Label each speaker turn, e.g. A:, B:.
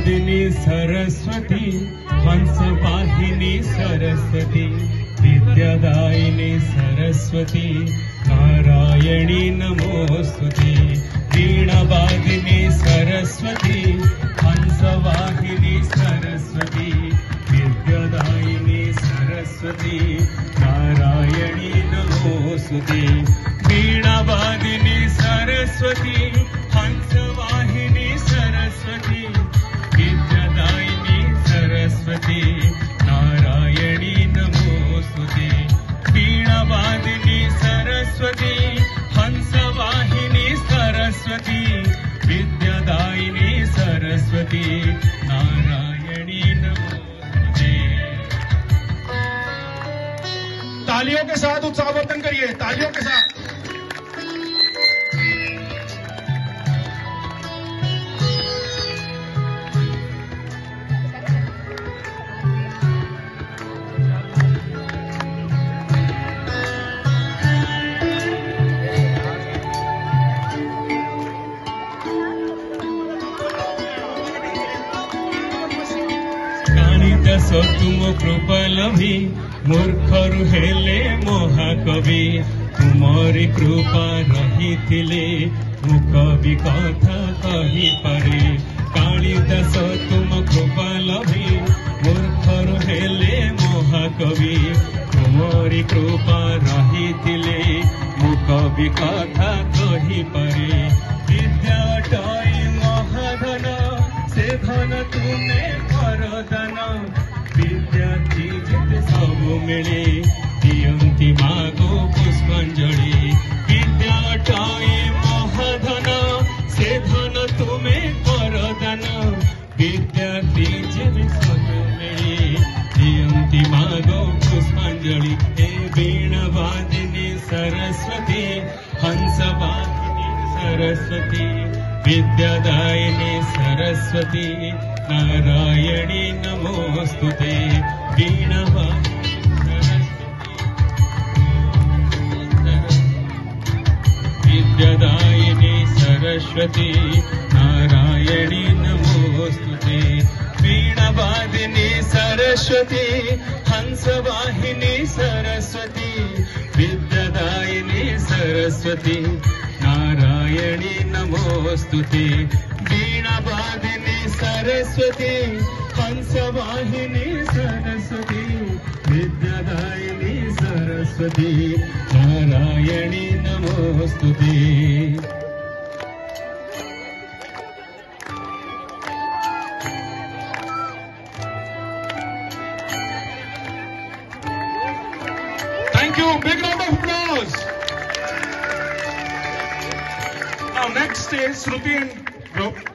A: बीणवादिनी सरस्वती हंसवाहिनी सरस्वती विद्यादायिनी सरस्वती नारायणी नमोस्तुते। बीणवादिनी सरस्वती हंसवाहिनी सरस्वती विद्यादायिनी सरस्वती नारायणी नमोस्तुते। बीणवादिनी सरस्वती हंसवाहिनी सरस्वती विद्यादायिनी सरस्वती नारायणी नमोस्तुते। बीणवादिनी सरस्वती हंसवाहिनी सरस्वती विद्यादायिनी सरस्वती नारायणी नमोस्तुते।
B: तालियों के साथ उत्साहवर्धन करिए, तालियों के साथ।
A: सो तुम कृपालभी मूर्खरु हेले महाकवि तुमरी कृपा रही थिले मु कवि कथा कही पारे। कालिदास तुम कृपालभी मूर्खरु हेले महाकवि तुमरी कृपा रही थिले मु कवि कथा कही पारे। विद्या अटाई महाधन से धन तुमे करदान विद्यार्थी जिते सबु मिले दियंती मागो पुष्पांजलि। विद्या अटाई महाधन से धन तुमे करदान विद्यार्थी जिते सबु मिले दियंती मागो पुष्पांजलि। हे बीणवादिनी सरस्वती हंसवाहिनी सरस्वती विद्यादायिनी सरस्वती नारायणी नमोस्तुते। बीणवादिनी विद्यादायिनी सरस्वती नारायणी नमोस्तुते। बीणवादिनी सरस्वती हंसवाहिनी सरस्वती विद्यादायिनी सरस्वती नारायणी नमोस्तुते। बीणवादिनी सरस्वती हंसवाहिनी सरस्वती विद्यादायिनी सरस्वती नारायणी नमोस्तुते।
B: Thank you. Big round of applause. Now next is Shruti and group.